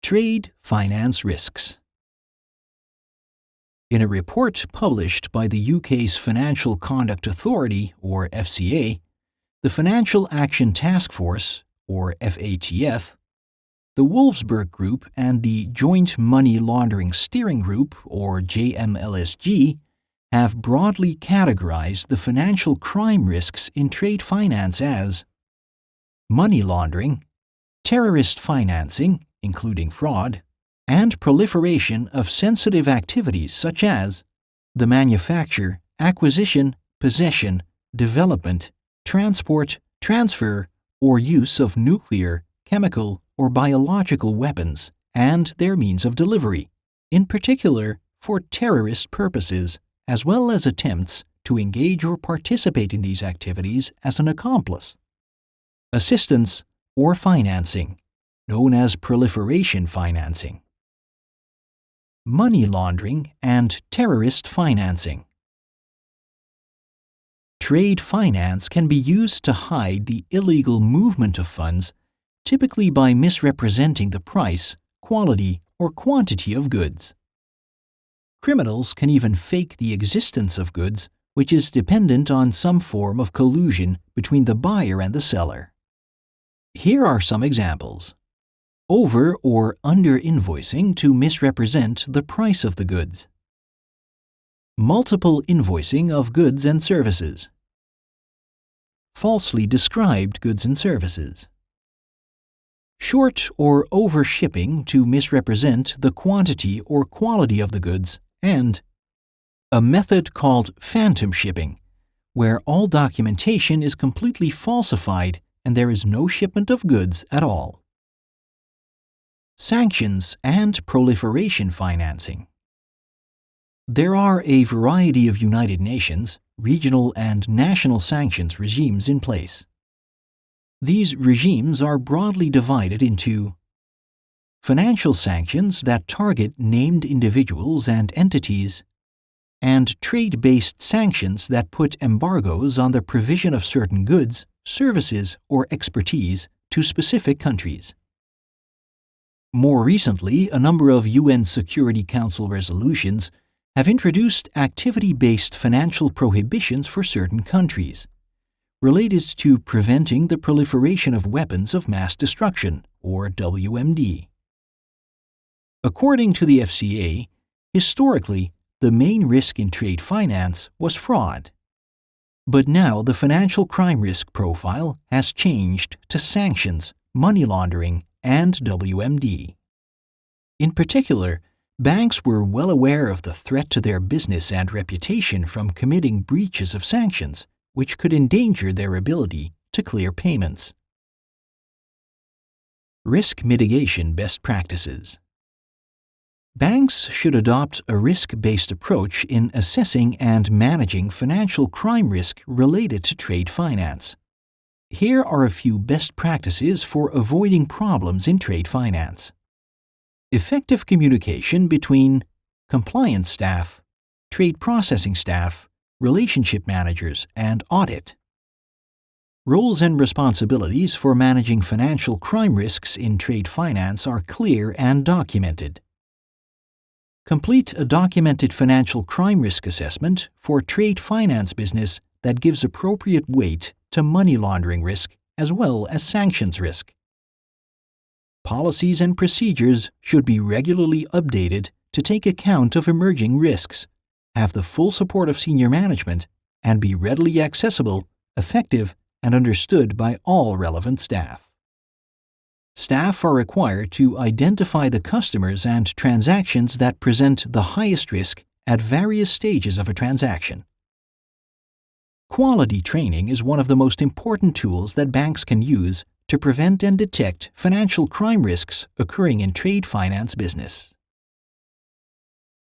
Trade finance risks. In a report published by the UK's Financial Conduct Authority, or FCA, the Financial Action Task Force, or FATF, the Wolfsburg Group and the Joint Money Laundering Steering Group, or JMLSG, have broadly categorized the financial crime risks in trade finance as money laundering, terrorist financing, including fraud, and proliferation of sensitive activities such as the manufacture, acquisition, possession, development, transport, transfer, or use of nuclear, chemical, or biological weapons and their means of delivery, in particular for terrorist purposes, as well as attempts to engage or participate in these activities as an accomplice. Assistance or financing, known as proliferation financing. Money laundering and terrorist financing. Trade finance can be used to hide the illegal movement of funds, typically by misrepresenting the price, quality, or quantity of goods. Criminals can even fake the existence of goods, which is dependent on some form of collusion between the buyer and the seller. Here are some examples. Over or under invoicing to misrepresent the price of the goods. Multiple invoicing of goods and services. Falsely described goods and services. Short or over shipping to misrepresent the quantity or quality of the goods, and a method called phantom shipping, where all documentation is completely falsified and there is no shipment of goods at all. Sanctions and proliferation financing. There are a variety of United Nations, regional and national sanctions regimes in place. These regimes are broadly divided into financial sanctions that target named individuals and entities, and trade-based sanctions that put embargoes on the provision of certain goods, services, or expertise to specific countries. More recently, a number of UN Security Council resolutions have introduced activity-based financial prohibitions for certain countries, related to preventing the proliferation of weapons of mass destruction, or WMD. According to the FCA, historically, the main risk in trade finance was fraud. But now the financial crime risk profile has changed to sanctions, money laundering, and WMD. In particular, banks were well aware of the threat to their business and reputation from committing breaches of sanctions, which could endanger their ability to clear payments. Risk mitigation best practices. Banks should adopt a risk-based approach in assessing and managing financial crime risk related to trade finance. Here are a few best practices for avoiding problems in trade finance. Effective communication between compliance staff, trade processing staff, relationship managers, and audit. Roles and responsibilities for managing financial crime risks in trade finance are clear and documented. Complete a documented financial crime risk assessment for trade finance business that gives appropriate weight to money laundering risk as well as sanctions risk. Policies and procedures should be regularly updated to take account of emerging risks, have the full support of senior management, and be readily accessible, effective, and understood by all relevant staff. Staff are required to identify the customers and transactions that present the highest risk at various stages of a transaction. Quality training is one of the most important tools that banks can use to prevent and detect financial crime risks occurring in trade finance business.